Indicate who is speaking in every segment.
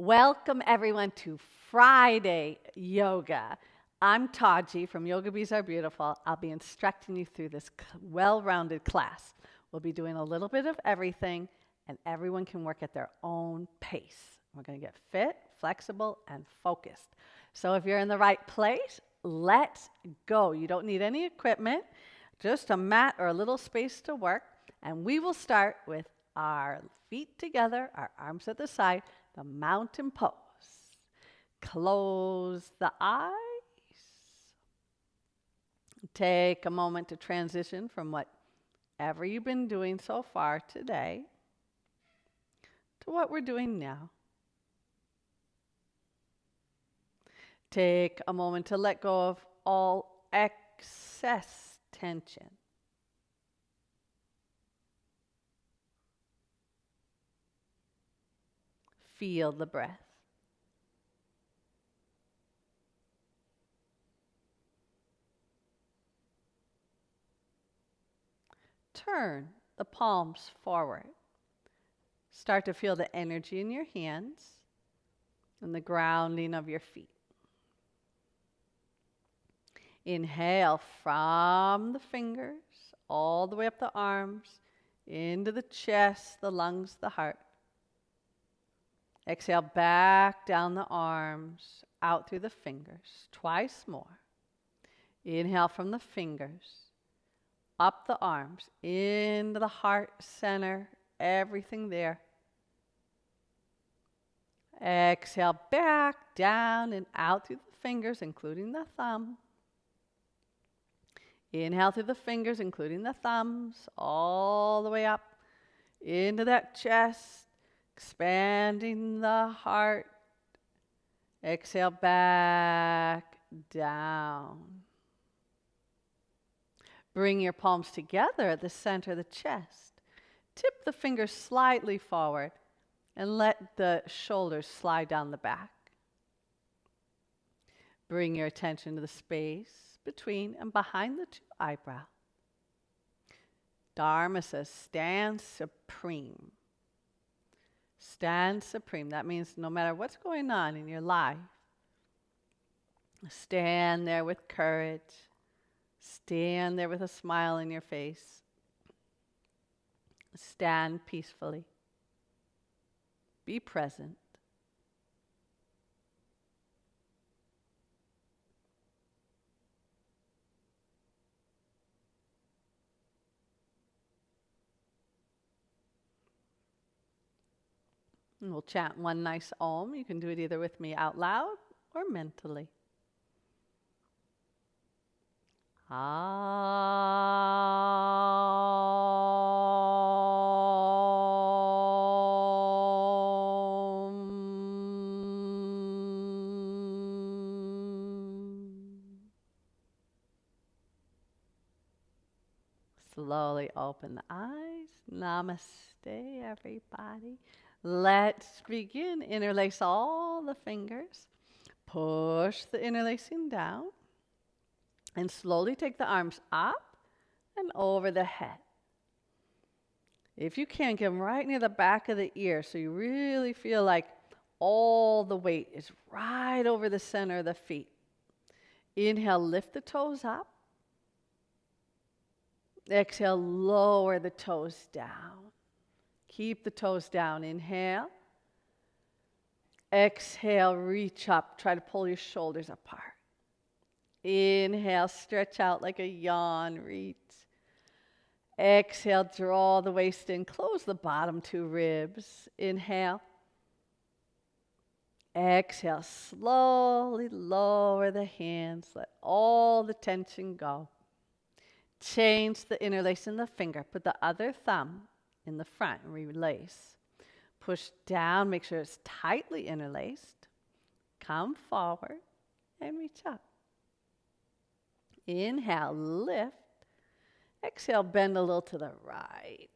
Speaker 1: Welcome everyone to Friday Yoga. I'm Tahji from Yoga Bees Are Beautiful. I'll be instructing you through this well-rounded class. We'll be doing a little bit of everything, and everyone can work at their own pace. We're going to get fit, flexible, and focused. So if you're in the right place, let's go. You don't need any equipment, just a mat or a little space to work. And we will start with our feet together, our arms at the side, the mountain pose. Close the eyes. Take a moment to transition from whatever you've been doing so far today to what we're doing now. Take a moment to let go of all excess tension. Feel the breath. Turn the palms forward. Start to feel the energy in your hands and the grounding of your feet. Inhale from the fingers all the way up the arms, into the chest, the lungs, the heart. Exhale back down the arms, out through the fingers. Twice more. Inhale from the fingers, up the arms, into the heart center, everything there. Exhale back down and out through the fingers, including the thumb. Inhale through the fingers, including the thumbs, all the way up into that chest, expanding the heart. Exhale back down. Bring your palms together at the center of the chest. Tip the fingers slightly forward and let the shoulders slide down the back. Bring your attention to the space between and behind the two eyebrows. Dharma says, stand supreme. Stand supreme. That means no matter what's going on in your life, stand there with courage. Stand there with a smile in your face. Stand peacefully. Be present. And we'll chant one nice Om. You can do it either with me out loud or mentally. Slowly open the eyes. Namaste, everybody. Let's begin. Interlace all the fingers. Push the interlacing down. And slowly take the arms up and over the head. If you can, get them right near the back of the ear so you really feel like all the weight is right over the center of the feet. Inhale, lift the toes up. Exhale, lower the toes down. Keep the toes down. Inhale. Exhale, reach up. Try to pull your shoulders apart. Inhale, stretch out like a yawn, reach. Exhale, draw the waist in. Close the bottom two ribs. Inhale. Exhale, slowly lower the hands. Let all the tension go. Change the interlace in the finger. Put the other thumb in the front and relace. Push down, make sure it's tightly interlaced. Come forward and reach up. Inhale, lift. Exhale, bend a little to the right.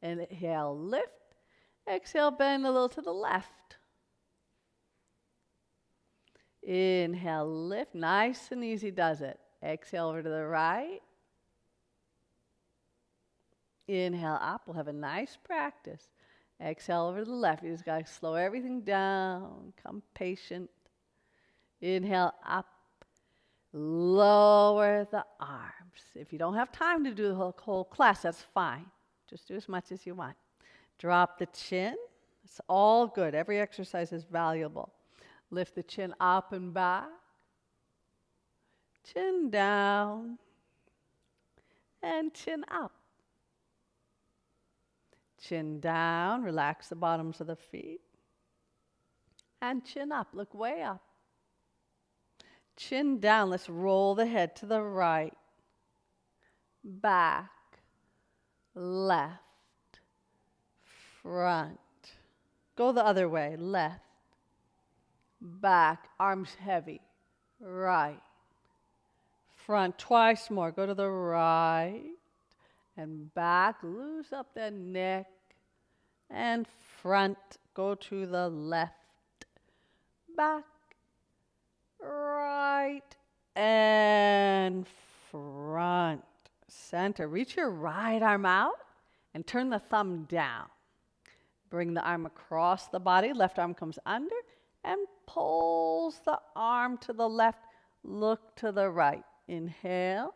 Speaker 1: Inhale, lift. Exhale, bend a little to the left. Inhale, lift. Nice and easy does it. Exhale over to the right. Inhale up. We'll have a nice practice. Exhale over to the left. You just got to slow everything down. Come patient. Inhale up. Lower the arms. If you don't have time to do the whole class, that's fine. Just do as much as you want. Drop the chin. It's all good. Every exercise is valuable. Lift the chin up and back. Chin down. And chin up. Chin down. Relax the bottoms of the feet. And chin up. Look way up. Chin down. Let's roll the head to the right. Back. Left. Front. Go the other way. Left. Back. Arms heavy. Right. Front. Twice more. Go to the right. And back. Loose up the neck. And front. Go to the left. Back. Right. And front. Center. Reach your right arm out and turn the thumb down. Bring the arm across the body. Left arm comes under and pulls the arm to the left. Look to the right. Inhale.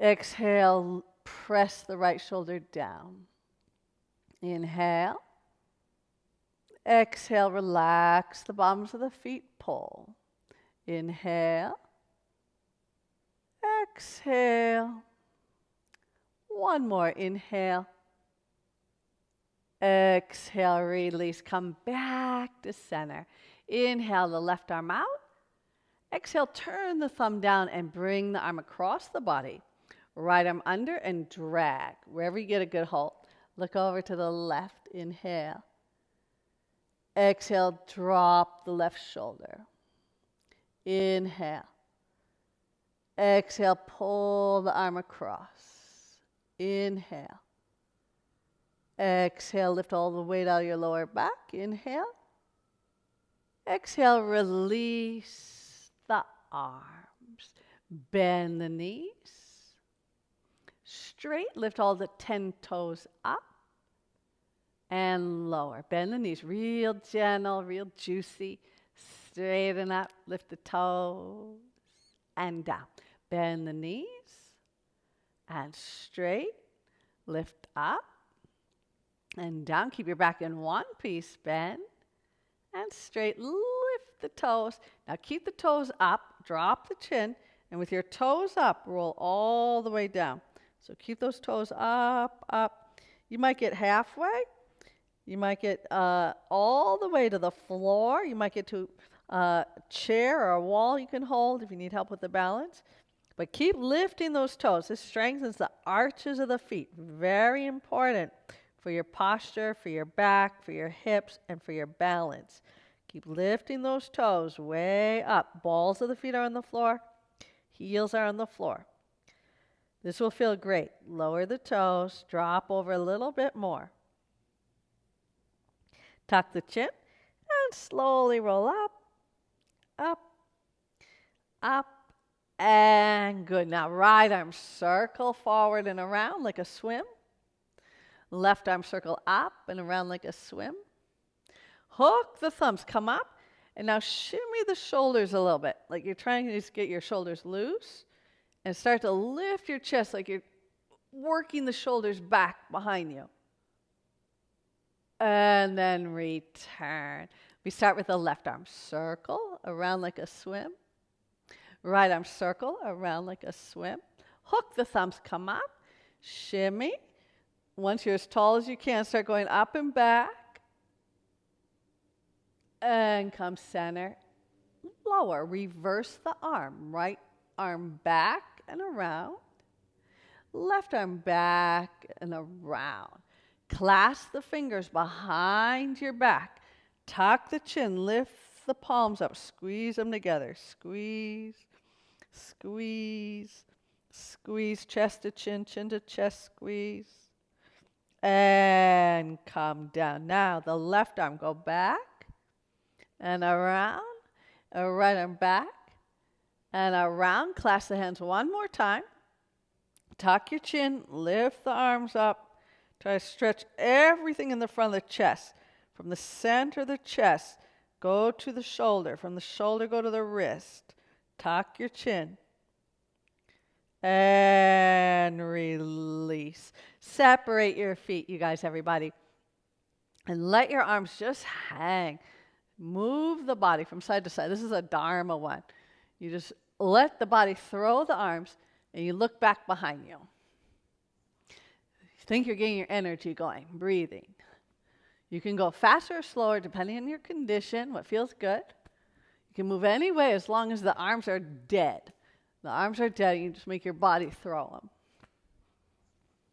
Speaker 1: Exhale. Press the right shoulder down. Inhale. Exhale. Relax the bottoms of the feet. Pull. Inhale. Exhale. One more. Inhale. Exhale. Release. Come back to center. Inhale the left arm out. Exhale. Turn the thumb down and bring the arm across the body. Right arm under and drag. Wherever you get a good hold. Look over to the left. Inhale. Exhale. Drop the left shoulder. Inhale. Exhale, pull the arm across. Inhale. Exhale, lift all the weight out of your lower back. Inhale. Exhale, release the arms. Bend the knees. Straight, lift all the 10 toes up. And lower. Bend the knees, real gentle, real juicy. Straighten up, lift the toes. And down. Bend the knees and straight, lift up and down. Keep your back in one piece, bend and straight, lift the toes. Now keep the toes up, drop the chin, and with your toes up, roll all the way down. So keep those toes up, up. You might get halfway. You might get all the way to the floor. You might get to a chair or a wall you can hold if you need help with the balance. But keep lifting those toes. This strengthens the arches of the feet. Very important for your posture, for your back, for your hips, and for your balance. Keep lifting those toes way up. Balls of the feet are on the floor. Heels are on the floor. This will feel great. Lower the toes. Drop over a little bit more. Tuck the chin and slowly roll up, up, up, and good. Now right arm circle forward and around like a swim. Left arm circle up and around like a swim. Hook the thumbs, come up, and now shimmy the shoulders a little bit. Like you're trying to just get your shoulders loose and start to lift your chest like you're working the shoulders back behind you. And then return. We start with the left arm. Circle around like a swim. Right arm circle around like a swim. Hook the thumbs, come up. Shimmy. Once you're as tall as you can, start going up and back. And come center. Lower. Reverse the arm. Right arm back and around. Left arm back and around. Clasp the fingers behind your back. Tuck the chin. Lift the palms up. Squeeze them together. Squeeze, squeeze, squeeze. Chest to chin, chin to chest. Squeeze. And come down. Now the left arm. Go back and around. Right arm back and around. Clasp the hands one more time. Tuck your chin. Lift the arms up. Try to stretch everything in the front of the chest. From the center of the chest, go to the shoulder. From the shoulder, go to the wrist. Tuck your chin. And release. Separate your feet, you guys, everybody. And let your arms just hang. Move the body from side to side. This is a Dharma one. You just let the body throw the arms, and you look back behind you. Think you're getting your energy going, breathing. You can go faster or slower depending on your condition, what feels good. You can move any way as long as the arms are dead. The arms are dead, you just make your body throw them.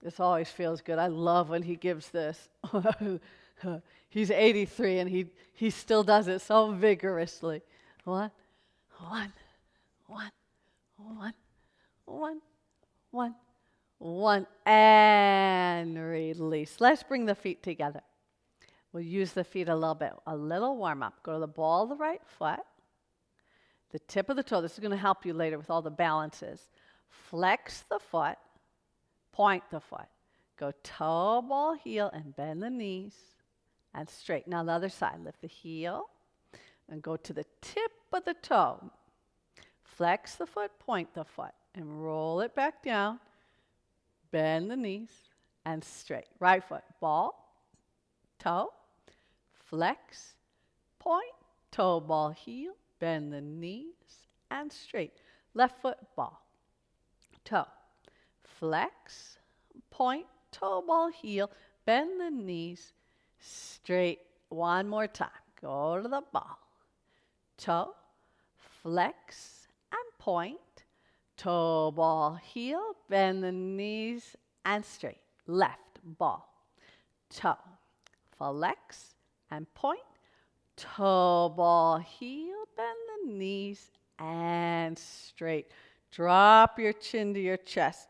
Speaker 1: This always feels good. I love when he gives this. He's 83 and he still does it so vigorously. One, one, one, one, one, one, one, and release. Let's bring the feet together. We'll use the feet a little bit. A little warm up. Go to the ball of the right foot. The tip of the toe. This is going to help you later with all the balances. Flex the foot. Point the foot. Go toe, ball, heel, and bend the knees. And straight. Now the other side. Lift the heel. And go to the tip of the toe. Flex the foot. Point the foot. And roll it back down. Bend the knees. And straight. Right foot. Ball. Toe. Flex. Point. Toe, ball, heel. Bend the knees and straight. Left foot, ball, toe, flex, point, toe, ball, heel, bend the knees, straight. One more time. Go to the ball, toe, flex and point, toe, ball, heel, bend the knees and straight. Left, ball, toe, flex and point, toe, ball, heel, bend the knees, and straight. Drop your chin to your chest.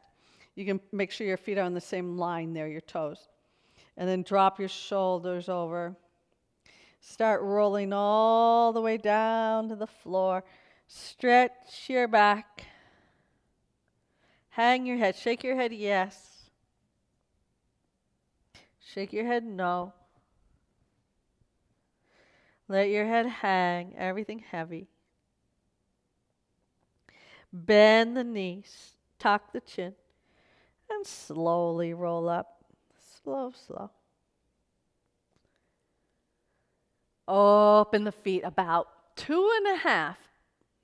Speaker 1: You can make sure your feet are on the same line there, your toes. And then drop your shoulders over. Start rolling all the way down to the floor. Stretch your back. Hang your head. Shake your head, yes. Shake your head, no. Let your head hang, everything heavy. Bend the knees, tuck the chin, and slowly roll up. Slow, slow. Open the feet about 2.5,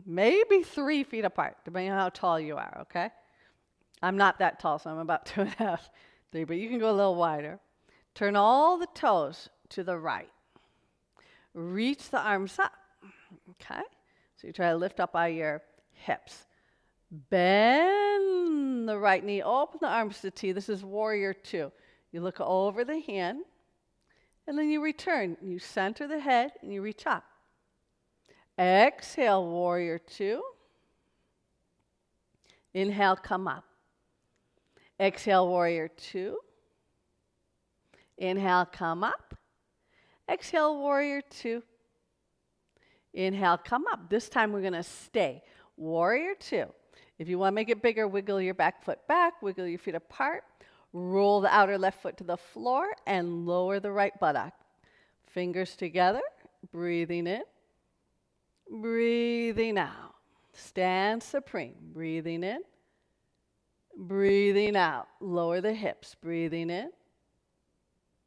Speaker 1: maybe 3 feet apart, depending on how tall you are, okay? I'm not that tall, so I'm about 2.5, 3, but you can go a little wider. Turn all the toes to the right. Reach the arms up, okay? So you try to lift up by your hips. Bend the right knee, open the arms to T. This is warrior 2. You look over the hand, and then you return. You center the head, and you reach up. Exhale, warrior 2. Inhale, come up. Exhale, warrior 2. Inhale, come up. Exhale, warrior 2. Inhale, come up. This time we're going to stay. Warrior 2. If you want to make it bigger, wiggle your back foot back, wiggle your feet apart, roll the outer left foot to the floor, and lower the right buttock. Fingers together, breathing in, breathing out. Stand supreme, breathing in, breathing out. Lower the hips, breathing in,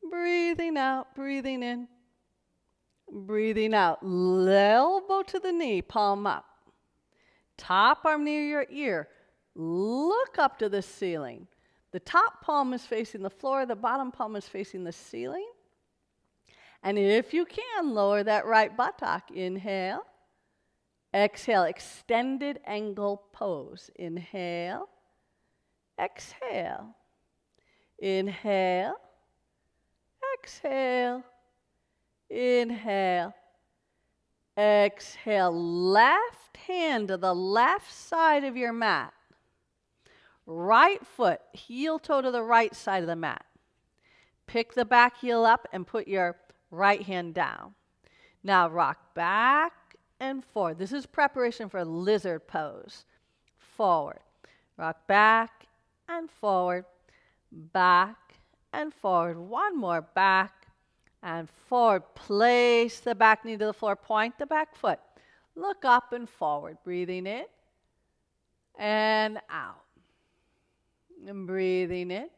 Speaker 1: breathing out, breathing in, breathing out. Elbow to the knee, palm up. Top arm near your ear. Look up to the ceiling. The top palm is facing the floor, the bottom palm is facing the ceiling. And if you can, lower that right buttock. Inhale. Exhale, extended angle pose. Inhale. Exhale. Inhale. Exhale. Inhale. Exhale. Left hand to the left side of your mat. Right foot, heel toe to the right side of the mat. Pick the back heel up and put your right hand down. Now rock back and forward. This is preparation for lizard pose. Forward. Rock back and forward. Back and forward. One more, back and forward. Place the back knee to the floor. Point the back foot. Look up and forward. Breathing in and out. And breathing in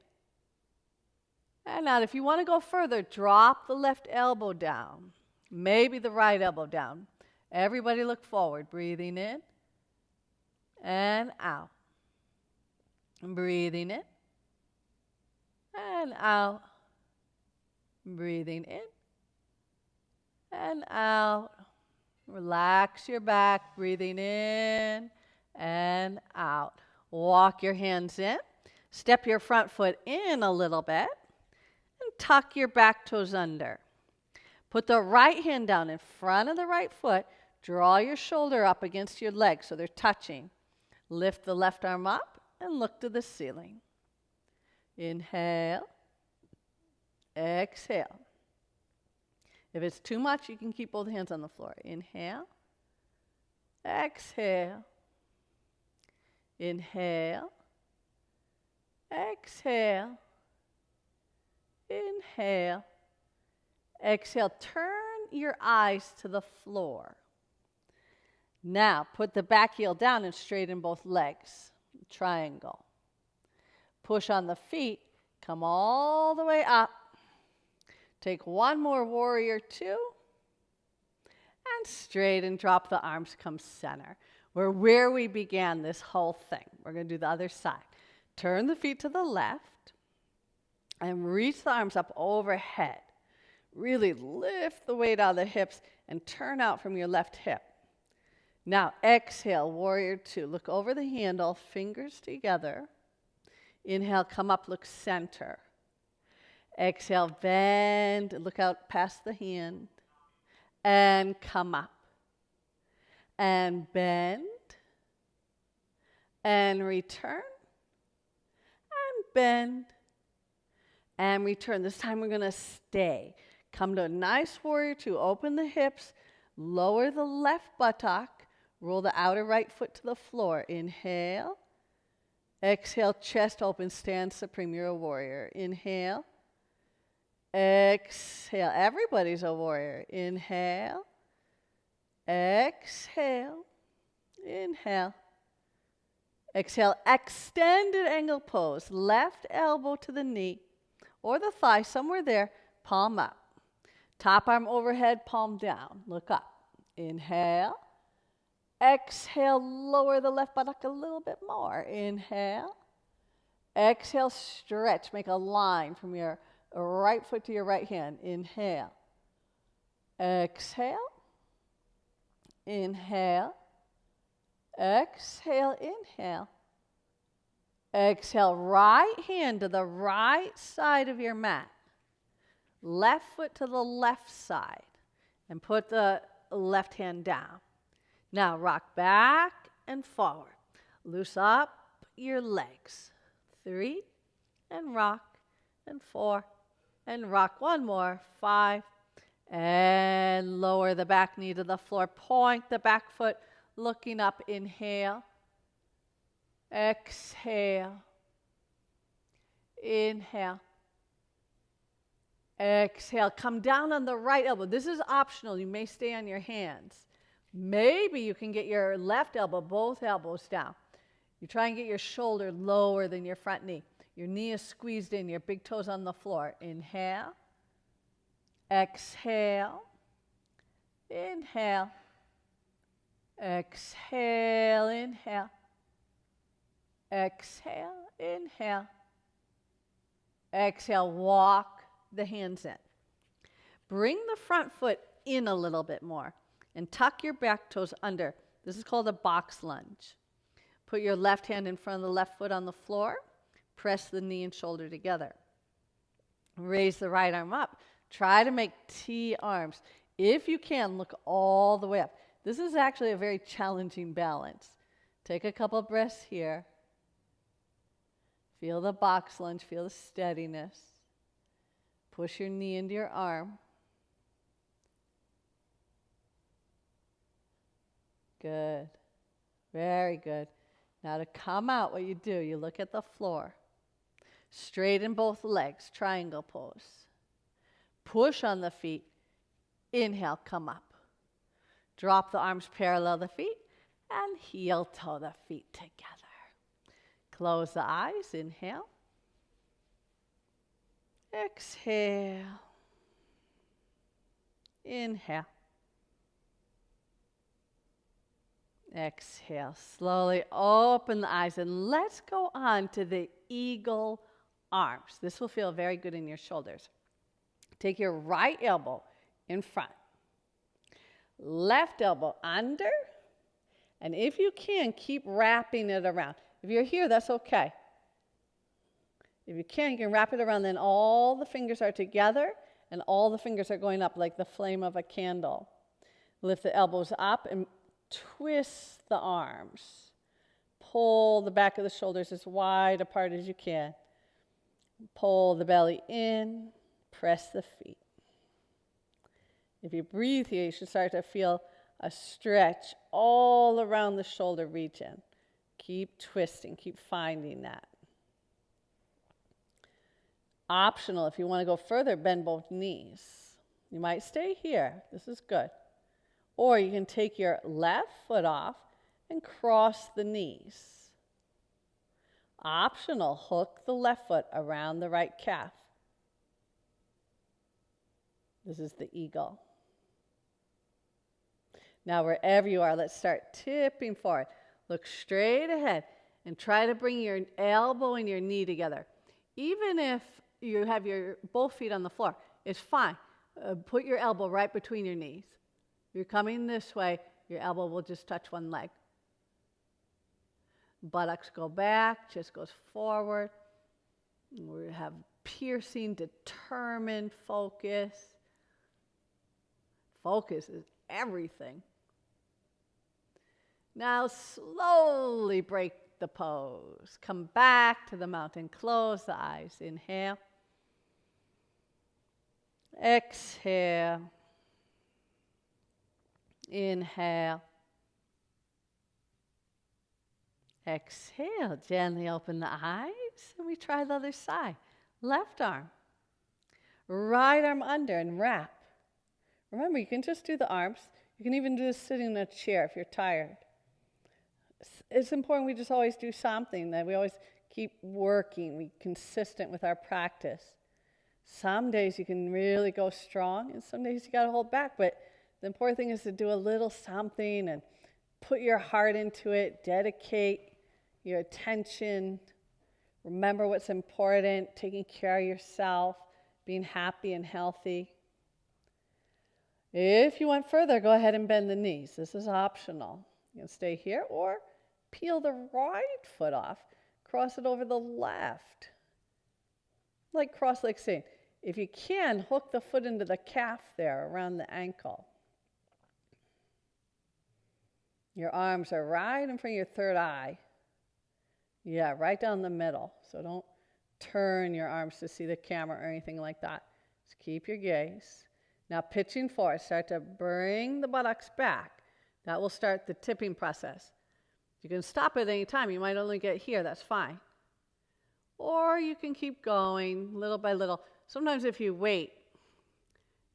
Speaker 1: and out. If you want to go further, drop the left elbow down. Maybe the right elbow down. Everybody look forward. Breathing in and out. And breathing in and out. Breathing in and out. Relax your back. Breathing in and out. Walk your hands in. Step your front foot in a little bit. And tuck your back toes under. Put the right hand down in front of the right foot. Draw your shoulder up against your leg so they're touching. Lift the left arm up and look to the ceiling. Inhale. Exhale. If it's too much, you can keep both hands on the floor. Inhale. Exhale. Inhale. Exhale. Inhale. Exhale. Turn your eyes to the floor. Now, put the back heel down and straighten both legs. Triangle. Push on the feet. Come all the way up. Take one more warrior two. And straighten. Drop the arms. Come center. We're where we began this whole thing. We're going to do the other side. Turn the feet to the left. And reach the arms up overhead. Really lift the weight out of the hips and turn out from your left hip. Now exhale, warrior two. Look over the handle, fingers together. Inhale, come up, look center. Exhale, bend, look out past the hand. And come up. And bend. And return. And bend. And return. This time we're going to stay. Come to a nice warrior two. Open the hips. Lower the left buttock. Roll the outer right foot to the floor. Inhale. Exhale, chest open. Stand supreme. You're a warrior. Inhale. Exhale. Everybody's a warrior. Inhale. Exhale. Inhale. Exhale. Extended angle pose. Left elbow to the knee or the thigh, somewhere there. Palm up. Top arm overhead, palm down. Look up. Inhale. Exhale, lower the left buttock a little bit more. Inhale. Exhale, stretch. Make a line from your right foot to your right hand. Inhale. Exhale. Inhale. Exhale, inhale. Exhale, right hand to the right side of your mat. Left foot to the left side. And put the left hand down. Now rock back and forward. Loose up your legs. 3, and rock, and 4, and rock. One more. 5, and lower the back knee to the floor. Point the back foot, looking up. Inhale. Exhale. Inhale. Exhale. Come down on the right elbow. This is optional. You may stay on your hands. Maybe you can get your left elbow, both elbows down. You try and get your shoulder lower than your front knee. Your knee is squeezed in, your big toes on the floor. Inhale. Exhale. Inhale. Exhale. Inhale. Exhale. Inhale. Exhale. Walk the hands in. Bring the front foot in a little bit more. And tuck your back toes under. This is called a box lunge. Put your left hand in front of the left foot on the floor. Press the knee and shoulder together. Raise the right arm up. Try to make T arms. If you can, look all the way up. This is actually a very challenging balance. Take a couple breaths here. Feel the box lunge. Feel the steadiness. Push your knee into your arm. Good. Very good. Now to come out, what you do, you look at the floor. Straighten both legs, triangle pose. Push on the feet. Inhale, come up. Drop the arms parallel the feet and heel toe the feet together. Close the eyes, inhale. Exhale. Inhale. Exhale. Slowly open the eyes and let's go on to the eagle arms. This will feel very good in your shoulders. Take your right elbow in front. Left elbow under. And if you can, keep wrapping it around. If you're here, that's okay. If you can wrap it around, then all the fingers are together and all the fingers are going up like the flame of a candle. Lift the elbows up and twist the arms. Pull the back of the shoulders as wide apart as you can. Pull the belly in, press the feet. If you breathe here, you should start to feel a stretch all around the shoulder region. Keep twisting, keep finding that. Optional, if you want to go further, bend both knees. You might stay here. This is good. Or you can take your left foot off and cross the knees. Optional, hook the left foot around the right calf. This is the eagle. Now, wherever you are, let's start tipping forward. Look straight ahead and try to bring your elbow and your knee together. Even if you have your both feet on the floor, it's fine. Put your elbow right between your knees. You're coming this way, your elbow will just touch one leg. Buttocks go back, chest goes forward. We have piercing, determined focus. Focus is everything. Now slowly break the pose. Come back to the mountain. Close the eyes. Inhale. Exhale. Inhale. Exhale. Gently open the eyes. And we try the other side. Left arm. Right arm under and wrap. Remember, you can just do the arms. You can even do this sitting in a chair if you're tired. It's important we just always do something, that we always keep working, we consistent with our practice. Some days you can really go strong, and some days you got to hold back, but the important thing is to do a little something and put your heart into it, dedicate your attention, remember what's important, taking care of yourself, being happy and healthy. If you want further, go ahead and bend the knees. This is optional. You can stay here or peel the right foot off, cross it over the left. Like cross-legged sitting. If you can, hook the foot into the calf there around the ankle. Your arms are right in front of your third eye. Yeah, right down the middle. So don't turn your arms to see the camera or anything like that. Just keep your gaze. Now pitching forward, start to bring the buttocks back. That will start the tipping process. You can stop at any time. You might only get here, that's fine. Or you can keep going little by little. Sometimes if you wait,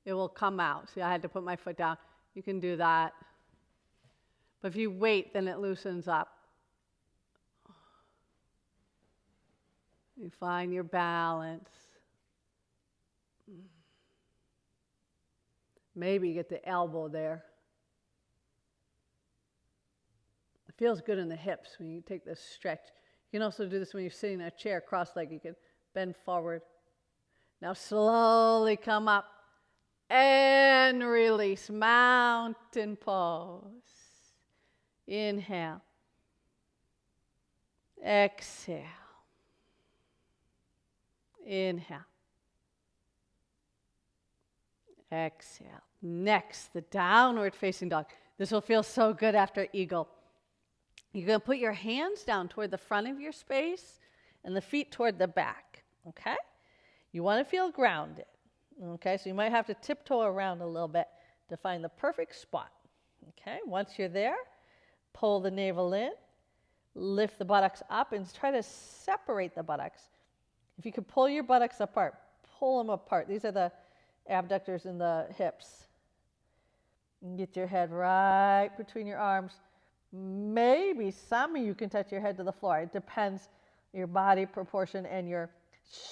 Speaker 1: it will come out. See, I had to put my foot down. You can do that. But if you wait, then it loosens up. You find your balance. Maybe you get the elbow there. It feels good in the hips when you take this stretch. You can also do this when you're sitting in a chair, cross-legged. You can bend forward. Now slowly come up and release. Mountain pose. Inhale. Exhale. Inhale. Exhale. Next, the downward facing dog. This will feel so good after eagle. You're going to put your hands down toward the front of your space and the feet toward the back, okay? You want to feel grounded, okay? So you might have to tiptoe around a little bit to find the perfect spot, okay? Once you're there, pull the navel in, lift the buttocks up, and try to separate the buttocks. If you could pull your buttocks apart, pull them apart. These are the abductors in the hips. And get your head right between your arms. Maybe some of you can touch your head to the floor. It depends your body proportion and your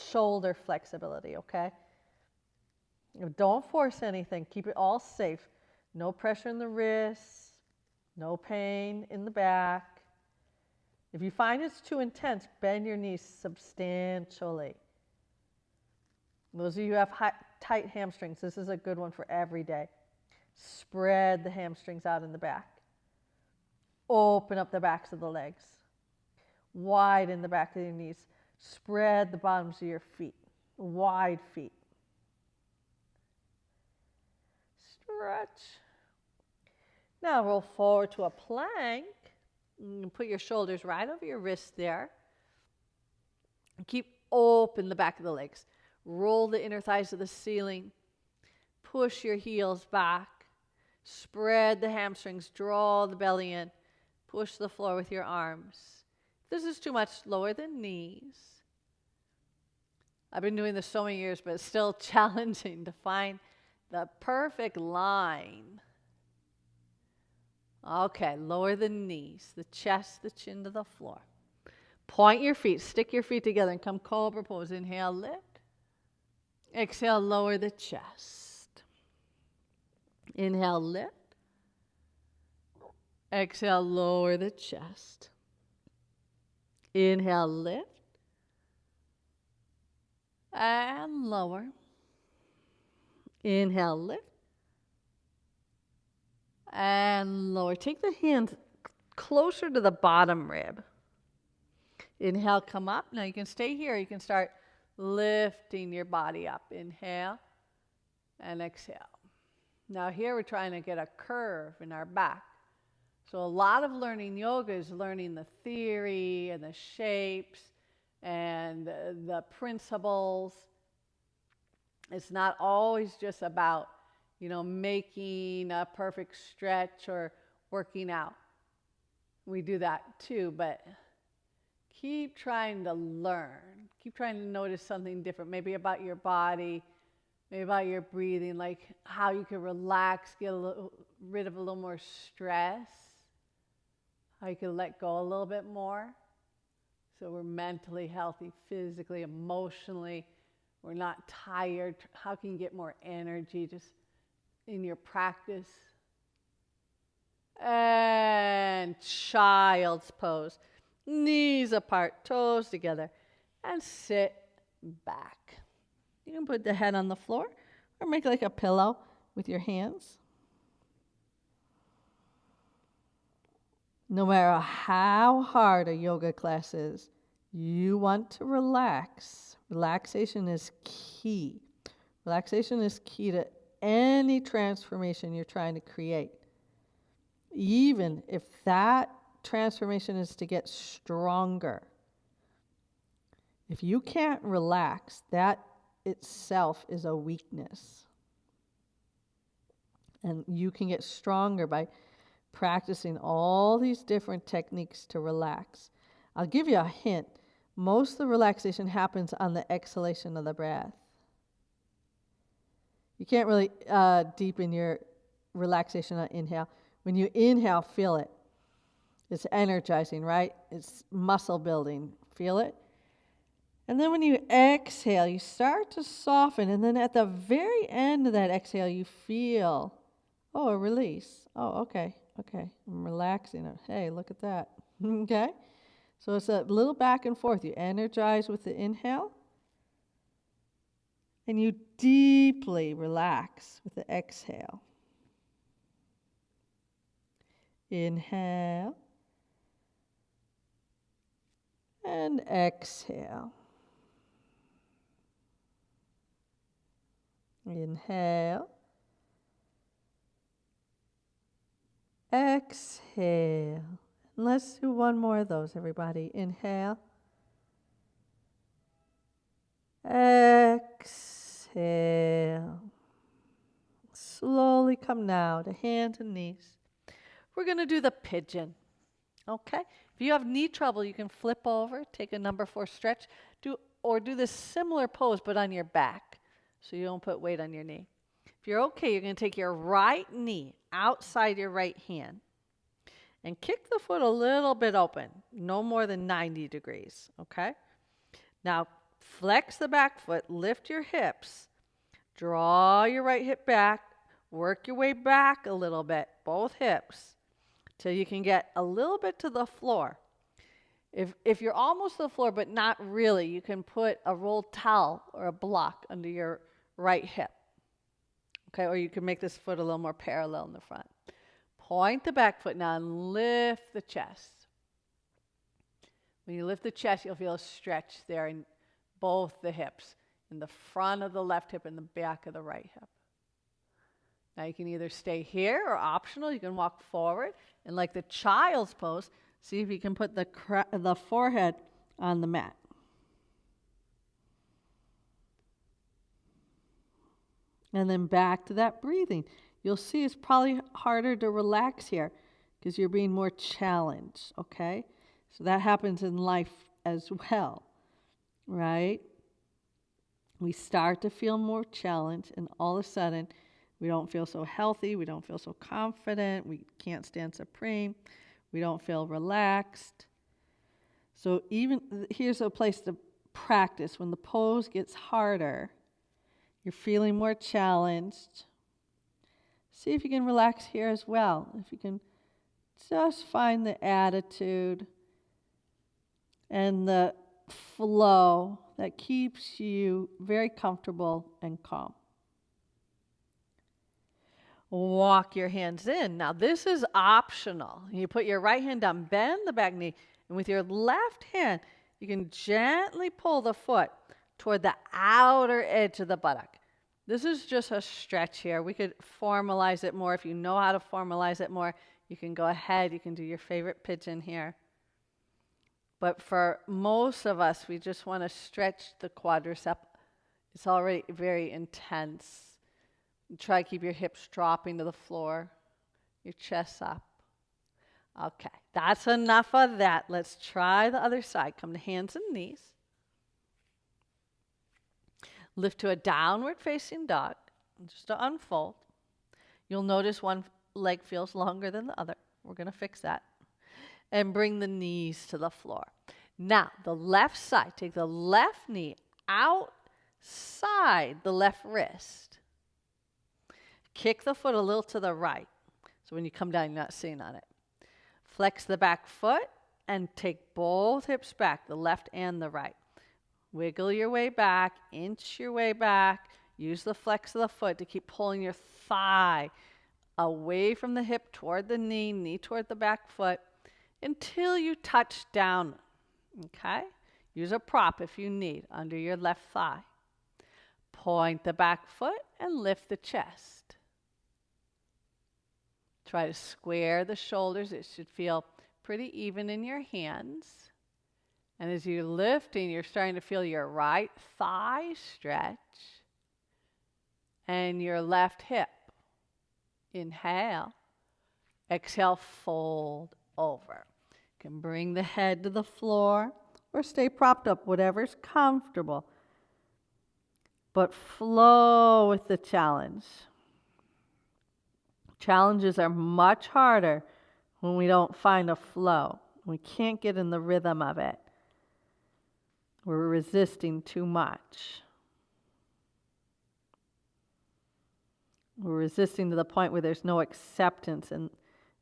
Speaker 1: shoulder flexibility, okay? Don't force anything. Keep it all safe. No pressure in the wrists, no pain in the back. If you find it's too intense, bend your knees substantially. Those of you who have tight hamstrings, this is a good one for every day. Spread the hamstrings out in the back. Open up the backs of the legs. Widen the back of your knees. Spread the bottoms of your feet. Wide feet. Stretch. Now roll forward to a plank. Put your shoulders right over your wrists there. Keep open the back of the legs. Roll the inner thighs to the ceiling. Push your heels back. Spread the hamstrings. Draw the belly in. Push the floor with your arms. If this is too much, lower the knees. I've been doing this so many years, but it's still challenging to find the perfect line. Okay, lower the knees, the chest, the chin to the floor. Point your feet, stick your feet together and come Cobra Pose. Inhale, lift. Exhale, lower the chest. Inhale, lift. Exhale, lower the chest. Inhale, lift. And lower. Inhale, lift. And lower. Take the hands closer to the bottom rib. Inhale, come up. Now you can stay here. You can start lifting your body up. Inhale and exhale. Now here we're trying to get a curve in our back. So a lot of learning yoga is learning the theory and the shapes and the principles. It's not always just about, making a perfect stretch or working out. We do that too, but keep trying to learn. Keep trying to notice something different, maybe about your body, maybe about your breathing, like how you can relax, get rid of a little more stress, how you can let go a little bit more. So we're mentally healthy, physically, emotionally. We're not tired. How can you get more energy just in your practice? And child's pose. Knees apart, toes together. And sit back. You can put the head on the floor or make like a pillow with your hands. No matter how hard a yoga class is, you want to relax. Relaxation is key. Relaxation is key to any transformation you're trying to create. Even if that transformation is to get stronger. If you can't relax, that itself is a weakness. And you can get stronger by practicing all these different techniques to relax. I'll give you a hint. Most of the relaxation happens on the exhalation of the breath. You can't really deepen your relaxation on inhale. When you inhale, feel it. It's energizing, right? It's muscle building. Feel it? And then when you exhale, you start to soften. And then at the very end of that exhale, you feel, a release. Oh, okay. I'm relaxing. Hey, look at that. Okay? So it's a little back and forth. You energize with the inhale. And you deeply relax with the exhale. Inhale. And exhale. Inhale. Exhale. And let's do one more of those, everybody. Inhale. Exhale. Slowly come now to hands and knees. We're going to do the pigeon. Okay? If you have knee trouble, you can flip over, take a number 4 stretch. Do or do this similar pose but on your back so you don't put weight on your knee. If you're okay, you're going to take your right knee outside your right hand and kick the foot a little bit open, no more than 90 degrees, okay? Now, flex the back foot, lift your hips, draw your right hip back, work your way back a little bit, both hips, till you can get a little bit to the floor. If you're almost to the floor, but not really, you can put a rolled towel or a block under your right hip. Okay, or you can make this foot a little more parallel in the front. Point the back foot now and lift the chest. When you lift the chest, you'll feel a stretch there in both the hips, in the front of the left hip and the back of the right hip. Now you can either stay here or optional, you can walk forward. And like the child's pose, see if you can put the forehead on the mat. And then back to that breathing. You'll see it's probably harder to relax here because you're being more challenged, okay? So that happens in life as well, right? We start to feel more challenged, and all of a sudden, we don't feel so healthy, we don't feel so confident, we can't stand supreme, we don't feel relaxed. So even here's a place to practice. When the pose gets harder, you're feeling more challenged, see if you can relax here as well. If you can just find the attitude and the flow that keeps you very comfortable and calm. Walk your hands in. Now this is optional. You put your right hand down, bend the back knee, and with your left hand, you can gently pull the foot toward the outer edge of the buttock. This is just a stretch here. We could formalize it more. If you know how to formalize it more, you can go ahead. You can do your favorite pigeon here. But for most of us, we just want to stretch the quadricep. It's already very intense. Try to keep your hips dropping to the floor, your chest up. Okay, that's enough of that. Let's try the other side. Come to hands and knees. Lift to a downward facing dog, just to unfold. You'll notice one leg feels longer than the other. We're going to fix that. And bring the knees to the floor. Now, the left side, take the left knee outside the left wrist. Kick the foot a little to the right. So when you come down, you're not sitting on it. Flex the back foot and take both hips back, the left and the right. Wiggle your way back, inch your way back. Use the flex of the foot to keep pulling your thigh away from the hip toward the knee, knee toward the back foot, until you touch down, okay? Use a prop if you need, under your left thigh. Point the back foot and lift the chest. Try to square the shoulders. It should feel pretty even in your hands. And as you're lifting, you're starting to feel your right thigh stretch and your left hip. Inhale. Exhale, fold over. You can bring the head to the floor or stay propped up, whatever's comfortable. But flow with the challenge. Challenges are much harder when we don't find a flow. We can't get in the rhythm of it. We're resisting too much. We're resisting to the point where there's no acceptance and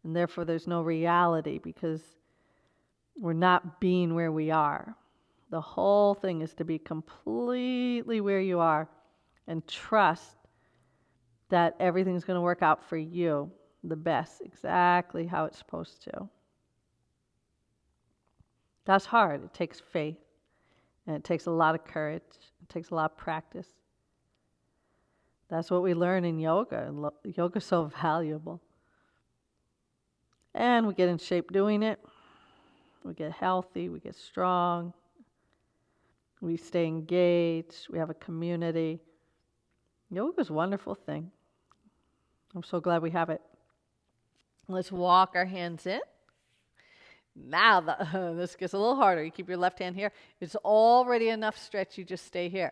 Speaker 1: therefore there's no reality because we're not being where we are. The whole thing is to be completely where you are and trust that everything's going to work out for you the best, exactly how it's supposed to. That's hard. It takes faith. And it takes a lot of courage. It takes a lot of practice. That's what we learn in yoga. Yoga's so valuable. And we get in shape doing it. We get healthy. We get strong. We stay engaged. We have a community. Yoga's a wonderful thing. I'm so glad we have it. Let's walk our hands in. Now, this gets a little harder. You keep your left hand here. It's already enough stretch. You just stay here.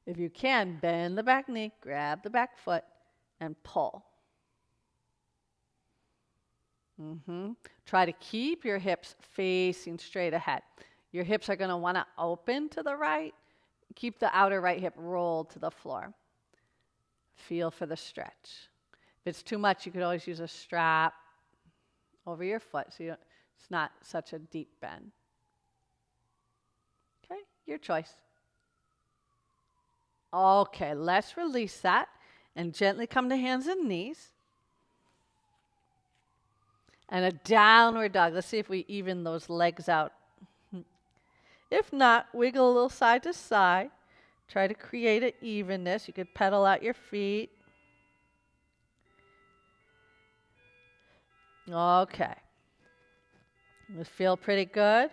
Speaker 1: If you can, bend the back knee, grab the back foot, and pull. Try to keep your hips facing straight ahead. Your hips are going to want to open to the right. Keep the outer right hip rolled to the floor. Feel for the stretch. If it's too much, you could always use a strap over your foot so it's not such a deep bend. Okay, your choice. Okay, let's release that and gently come to hands and knees. And a downward dog. Let's see if we even those legs out. If not, wiggle a little side to side. Try to create an evenness. You could pedal out your feet. Okay. This feel pretty good?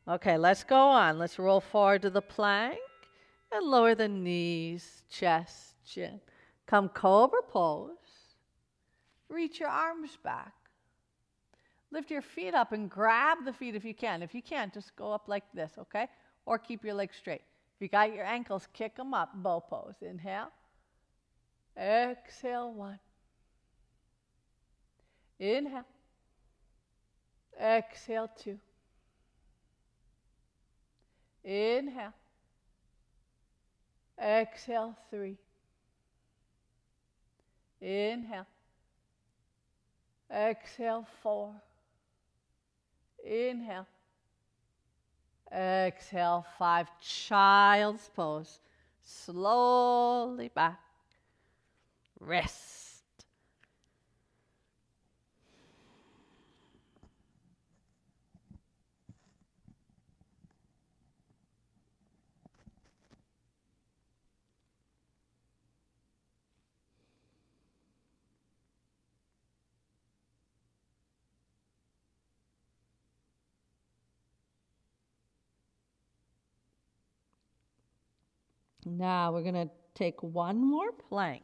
Speaker 1: Okay, let's go on. Let's roll forward to the plank and lower the knees, chest, chin. Come Cobra Pose. Reach your arms back. Lift your feet up and grab the feet if you can. If you can't, just go up like this, okay? Or keep your legs straight. If you got your ankles, kick them up. Bow pose. Inhale. Exhale, 1. Inhale. Exhale, 2. Inhale. Exhale, 3. Inhale. Exhale, 4. Inhale. Exhale, 5. Child's pose. Slowly back. Rest. Now we're going to take one more plank.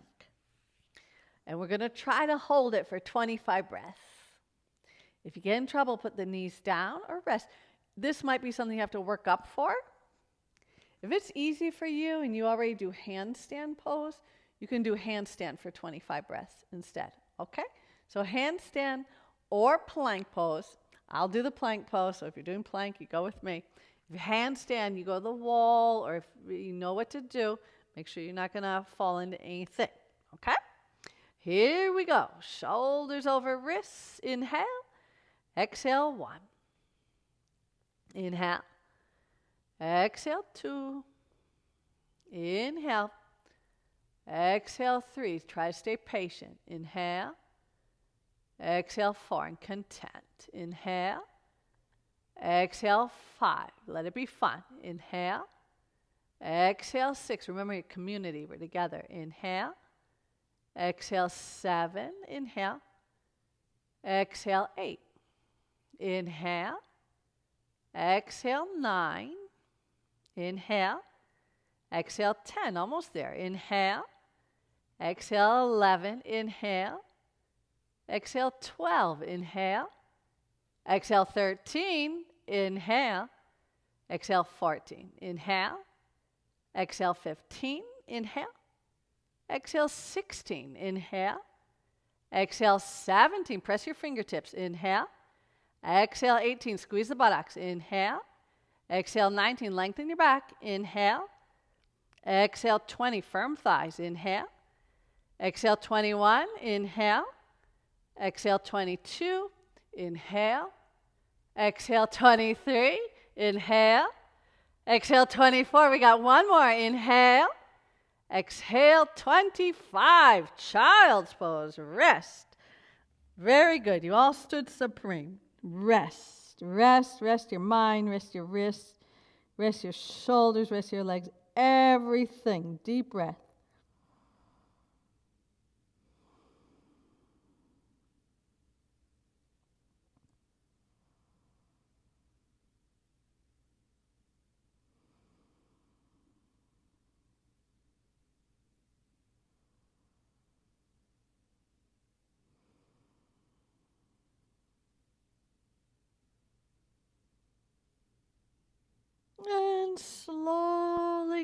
Speaker 1: And we're going to try to hold it for 25 breaths. If you get in trouble, put the knees down or rest. This might be something you have to work up for. If it's easy for you and you already do handstand pose, you can do handstand for 25 breaths instead. Okay? So handstand or plank pose. I'll do the plank pose. So if you're doing plank, you go with me. If you handstand, you go to the wall, or if you know what to do, make sure you're not going to fall into anything. Okay? Here we go. Shoulders over wrists. Inhale. Exhale, 1. Inhale. Exhale, 2. Inhale. Exhale, 3. Try to stay patient. Inhale. Exhale, 4. And content. Inhale. Exhale, 5. Let it be fun. Inhale. Exhale, 6. Remember your community. We're together. Inhale. Exhale, 7. Inhale. Exhale, 8. Inhale. Exhale, 9. Inhale. Exhale, 10. Almost there. Inhale. Exhale, 11. Inhale. Exhale, 12. Inhale. Exhale, 13. Inhale. Exhale, 14. Inhale. Exhale, 15. Inhale. Exhale, 16. Inhale. Exhale, 17. Press your fingertips. Inhale. Exhale, 18. Squeeze the buttocks. Inhale. Exhale, 19. Lengthen your back. Inhale. Exhale, 20. Firm thighs. Inhale. Exhale, 21. Inhale. Exhale, 22. Inhale. Exhale, 23. Inhale. Exhale, 24. We got one more. Inhale. Exhale, 25. Child's pose. Rest. Very good. You all stood supreme. Rest. Rest. Rest your mind. Rest your wrists. Rest your shoulders. Rest your legs. Everything. Deep breath.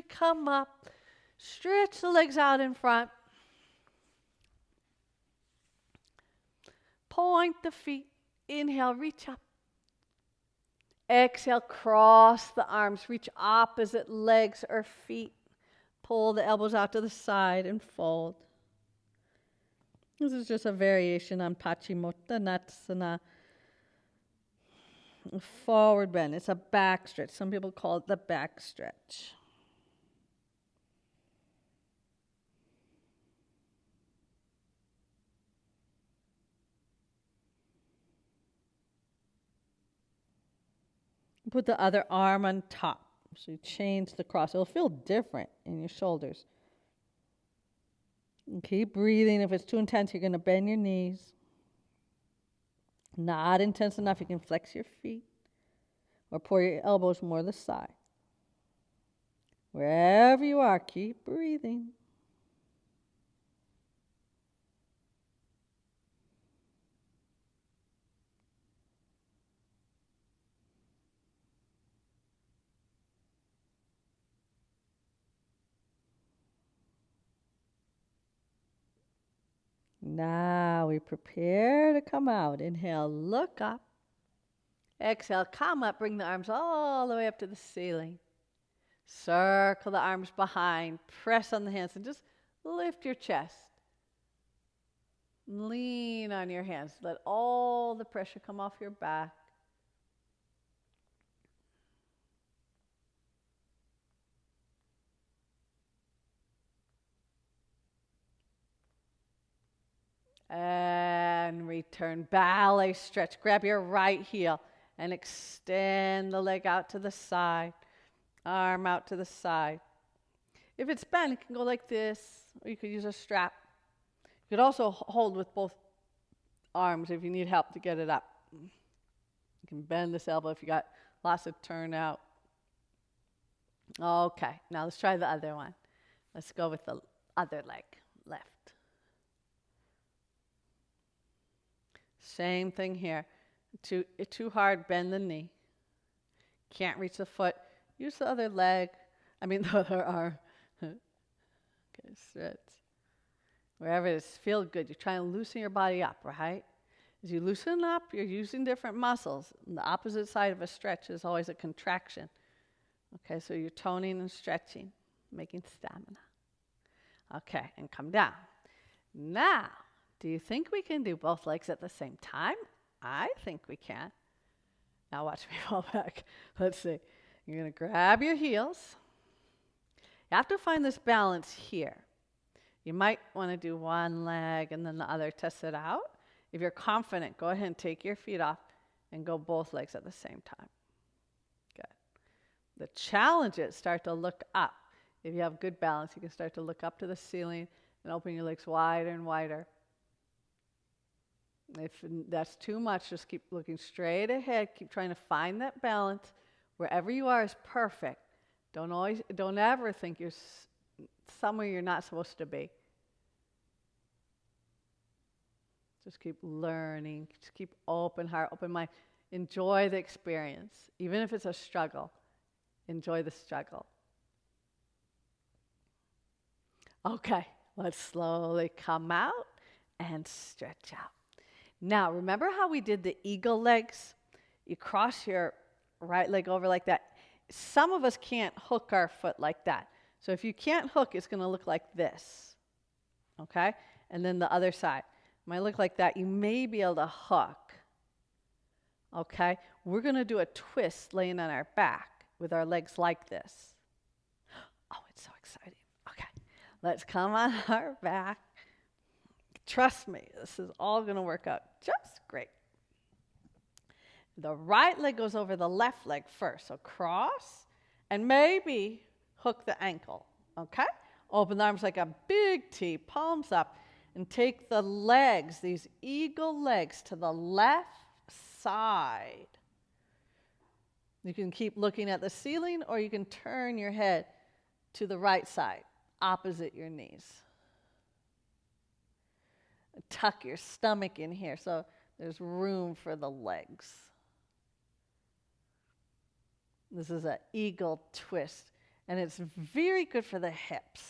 Speaker 1: come up. Stretch the legs out in front. Point the feet. Inhale, reach up. Exhale, cross the arms. Reach opposite legs or feet. Pull the elbows out to the side and fold. This is just a variation on Paschimottanasana. Forward bend. It's a back stretch. Some people call it the back stretch. Put the other arm on top. So you change the cross. It'll feel different in your shoulders. And keep breathing. If it's too intense, you're going to bend your knees. Not intense enough, you can flex your feet. Or pour your elbows more to the side. Wherever you are, keep breathing. Now we prepare to come out. Inhale, look up. Exhale, come up. Bring the arms all the way up to the ceiling. Circle the arms behind. Press on the hands and just lift your chest. Lean on your hands. Let all the pressure come off your back. And return. Ballet stretch. Grab your right heel and extend the leg out to the side. Arm out to the side. If it's bent, it can go like this, or you could use a strap. You could also hold with both arms if you need help to get it up. You can bend this elbow if you got lots of turnout. Okay, now let's try the other one. Let's go with the other leg, left. Same thing here. Too hard, bend the knee. Can't reach the foot. Use the other leg. The other arm. Okay, stretch. Wherever it is, feel good. You're trying to loosen your body up, right? As you loosen up, you're using different muscles. And the opposite side of a stretch is always a contraction. Okay, so you're toning and stretching, making stamina. Okay, and come down. Now, do you think we can do both legs at the same time? I think we can. Now watch me fall back. Let's see. You're going to grab your heels. You have to find this balance here. You might want to do one leg and then the other, test it out. If you're confident, go ahead and take your feet off and go both legs at the same time. Good. The challenge is start to look up. If you have good balance, you can start to look up to the ceiling and open your legs wider and wider. If that's too much, just keep looking straight ahead. Keep trying to find that balance. Wherever you are is perfect. Don't ever think you're somewhere you're not supposed to be. Just keep learning. Just keep open heart, open mind. Enjoy the experience. Even if it's a struggle, enjoy the struggle. Okay, let's slowly come out and stretch out. Now, remember how we did the eagle legs? You cross your right leg over like that. Some of us can't hook our foot like that. So if you can't hook, it's going to look like this. Okay? And then the other side. It might look like that. You may be able to hook. Okay? We're going to do a twist laying on our back with our legs like this. Oh, it's so exciting. Okay. Let's come on our back. Trust me, this is all going to work out just great. The right leg goes over the left leg first. So cross and maybe hook the ankle. Okay? Open the arms like a big T, palms up, and take the legs, these eagle legs, to the left side. You can keep looking at the ceiling, or you can turn your head to the right side, opposite your knees. Tuck your stomach in here so there's room for the legs. This is an eagle twist. And it's very good for the hips.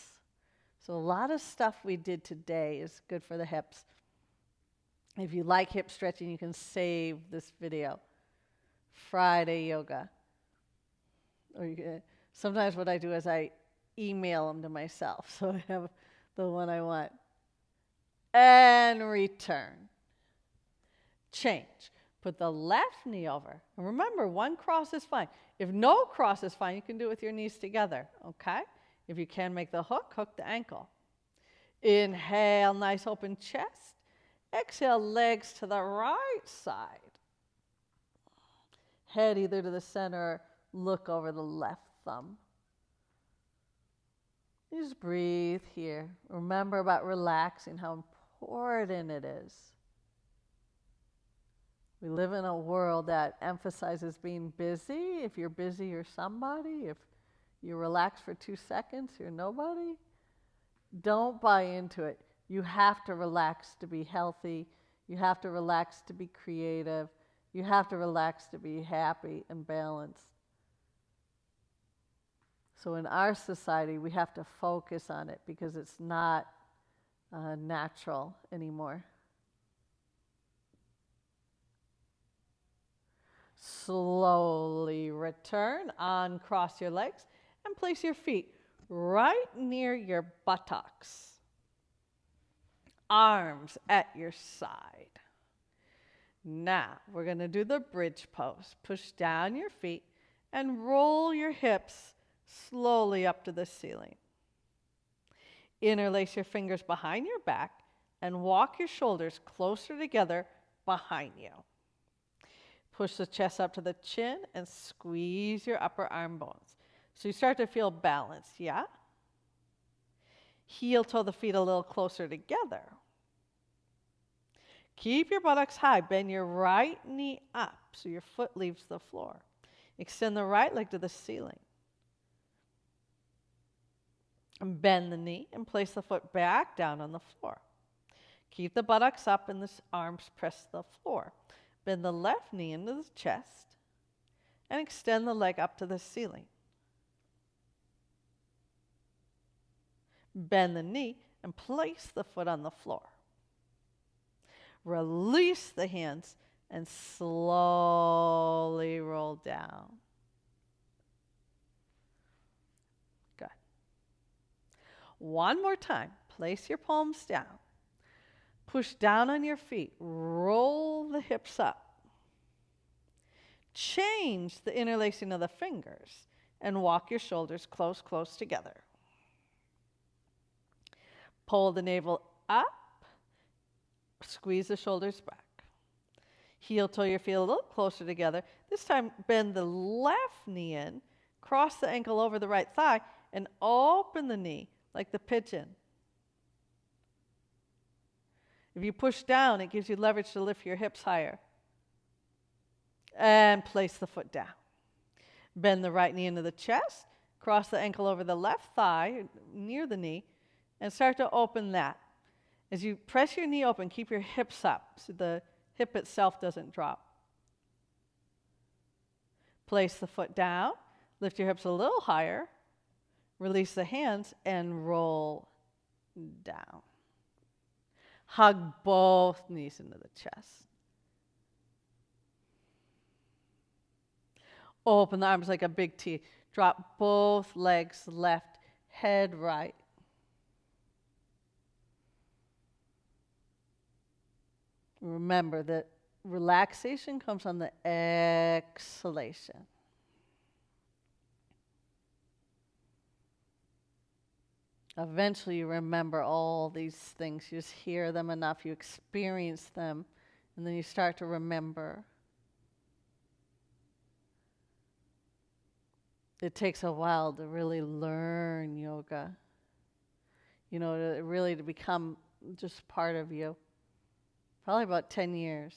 Speaker 1: So a lot of stuff we did today is good for the hips. If you like hip stretching, you can save this video. Friday yoga. Or sometimes what I do is I email them to myself, so I have the one I want. And return. Change. Put the left knee over. And remember, one cross is fine. If no cross is fine, you can do it with your knees together, okay? If you can make the hook, hook the ankle. Inhale, nice open chest. Exhale, legs to the right side. Head either to the center, look over the left thumb. You just breathe here. Remember about relaxing, how important it is. We live in a world that emphasizes being busy. If you're busy, you're somebody. If you relax for 2 seconds, you're nobody. Don't buy into it. You have to relax to be healthy. You have to relax to be creative. You have to relax to be happy and balanced. So in our society, we have to focus on it because it's not natural anymore. Slowly return, uncross your legs, and place your feet right near your buttocks. Arms at your side. Now, we're going to do the bridge pose. Push down your feet and roll your hips slowly up to the ceiling. Interlace your fingers behind your back and walk your shoulders closer together behind you. Push the chest up to the chin and squeeze your upper arm bones. So you start to feel balanced, yeah? Heel toe the feet a little closer together. Keep your buttocks high. Bend your right knee up so your foot leaves the floor. Extend the right leg to the ceiling. And bend the knee and place the foot back down on the floor. Keep the buttocks up and the arms press the floor. Bend the left knee into the chest and extend the leg up to the ceiling. Bend the knee and place the foot on the floor. Release the hands and slowly roll down. Good. One more time. Place your palms down. Push down on your feet. Roll the hips up. Change the interlacing of the fingers and walk your shoulders close together. Pull the navel up. Squeeze the shoulders back. Heel toe your feet a little closer together. This time, bend the left knee in, cross the ankle over the right thigh, and open the knee like the pigeon. If you push down, it gives you leverage to lift your hips higher. And place the foot down. Bend the right knee into the chest, cross the ankle over the left thigh near the knee, and start to open that. As you press your knee open, keep your hips up so the hip itself doesn't drop. Place the foot down, lift your hips a little higher, release the hands, and roll down. Hug both knees into the chest. Open the arms like a big T. Drop both legs left, head right. Remember that relaxation comes on the exhalation. Eventually you remember all these things. You just hear them enough, you experience them, and then you start to remember. It takes a while to really learn yoga. You know, to become just part of you. Probably about 10 years.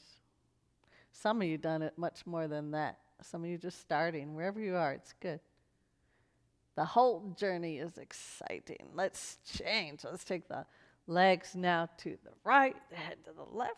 Speaker 1: Some of you done it much more than that. Some of you just starting. Wherever you are, it's good. The whole journey is exciting. Let's change. Let's take the legs now to the right, the head to the left.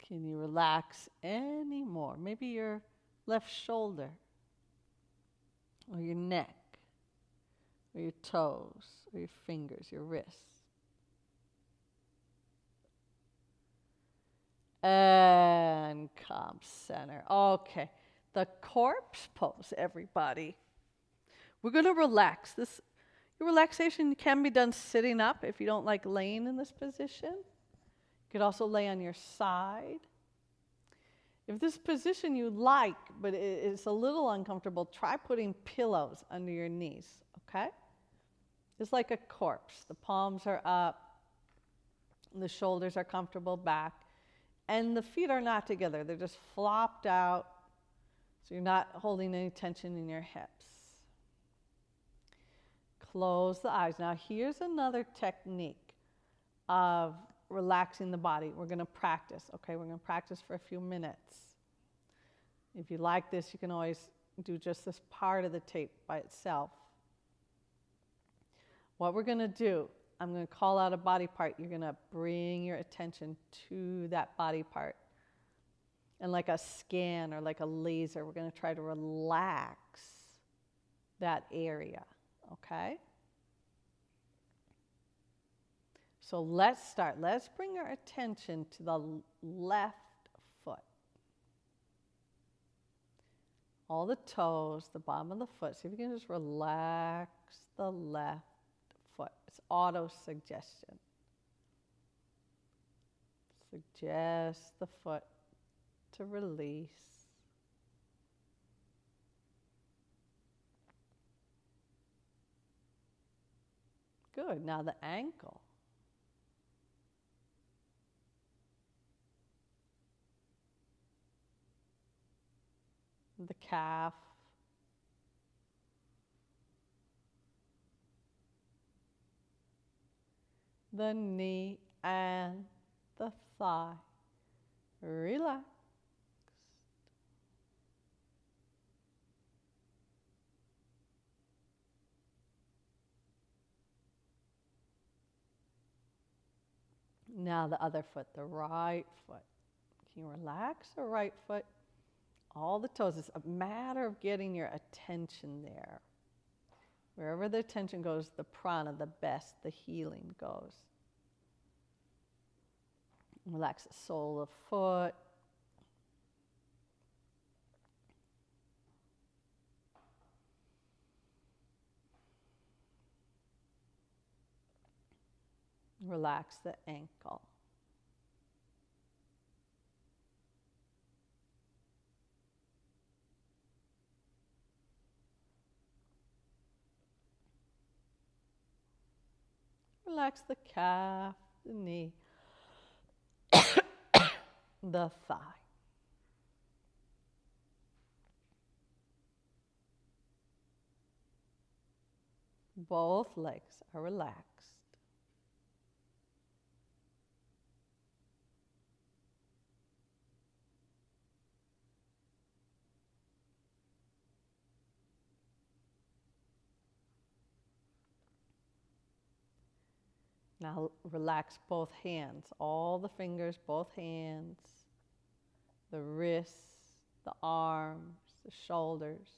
Speaker 1: Can you relax any more? Maybe your left shoulder, or your neck, or your toes, or your fingers, your wrists. And calm center. Okay, the corpse pose, everybody. We're going to relax. Your relaxation can be done sitting up if you don't like laying in this position. You could also lay on your side. If this position you like, but it's a little uncomfortable, try putting pillows under your knees, okay? It's like a corpse. The palms are up, the shoulders are comfortable back, and the feet are not together. They're just flopped out, so you're not holding any tension in your hips. Close the eyes. Now here's another technique of relaxing the body. We're going to practice, okay? We're going to practice for a few minutes. If you like this, you can always do just this part of the tape by itself. What we're going to do, I'm going to call out a body part. You're going to bring your attention to that body part. And like a scan or like a laser, we're going to try to relax that area, okay? So let's start. Let's bring our attention to the left foot. All the toes, the bottom of the foot. See if you can just relax the left foot. It's auto-suggestion. Suggest the foot to release. Good. Now the ankle. The calf, the knee, and the thigh. Relax. Now the other foot, the right foot. Can you relax the right foot? All the toes. It's a matter of getting your attention there. Wherever the attention goes, the prana, the best, the healing goes. Relax the sole of foot. Relax the ankle. Relax the calf, the knee, the thigh. Both legs are relaxed. Now relax both hands, all the fingers, both hands, the wrists, the arms, the shoulders.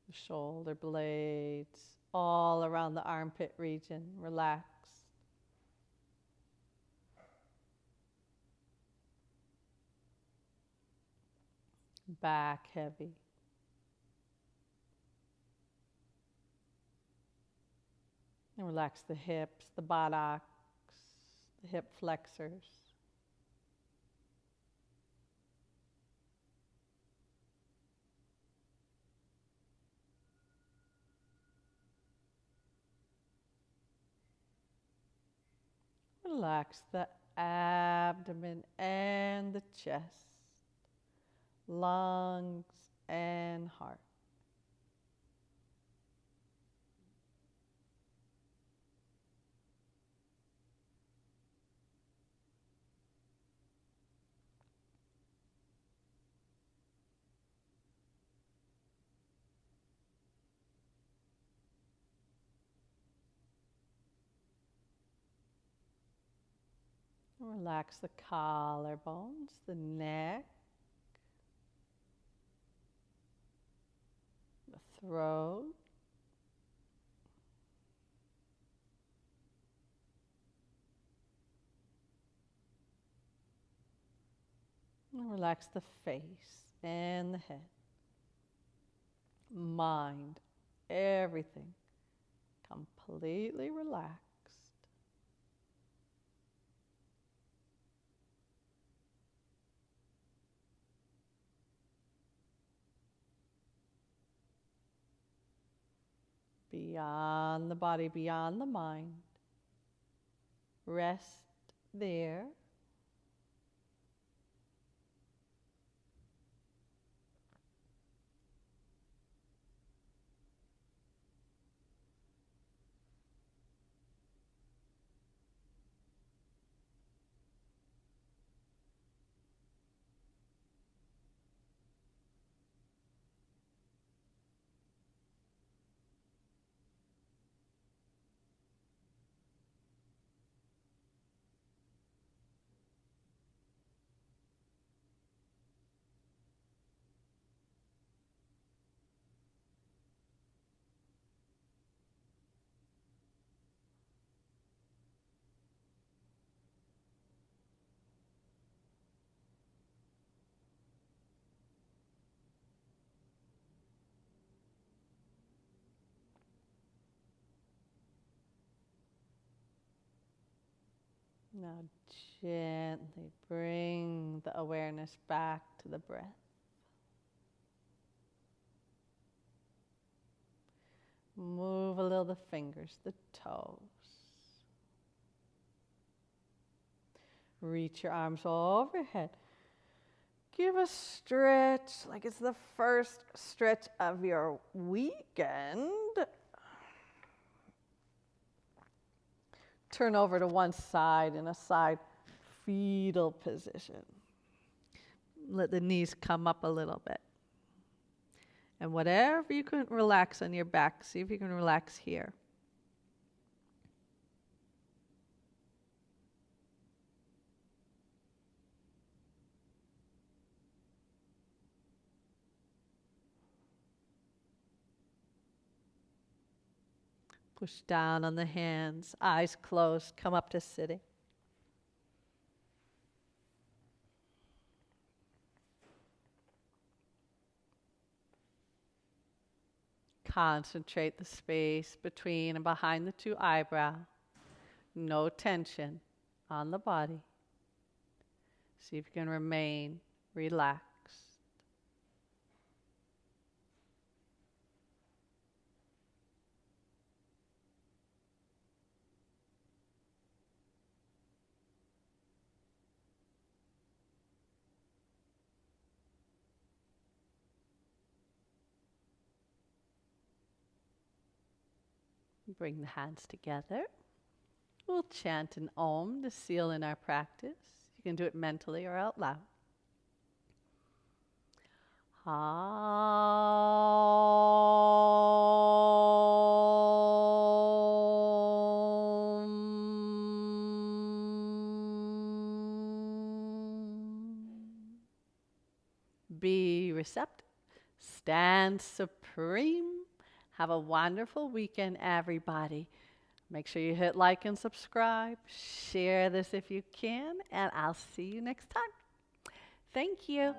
Speaker 1: The shoulder blades, all around the armpit region, relax. Back heavy. And relax the hips, the buttocks, the hip flexors. Relax the abdomen and the chest, lungs and heart. Relax the collarbones, the neck, the throat. And relax the face and the head. Mind, everything completely relaxed. Beyond the body, beyond the mind. Rest there. Now gently bring the awareness back to the breath. Move a little the fingers, the toes. Reach your arms overhead. Give a stretch like it's the first stretch of your weekend. Turn over to one side in a side fetal position. Let the knees come up a little bit. And whatever you can relax on your back, see if you can relax here. Push down on the hands, eyes closed, come up to sitting. Concentrate the space between and behind the two eyebrows. No tension on the body. See if you can remain relaxed. Bring the hands together. We'll chant an Om to seal in our practice. You can do it mentally or out loud. Be receptive. Stand supreme. Have a wonderful weekend, everybody. Make sure you hit like and subscribe. Share this if you can, and I'll see you next time. Thank you.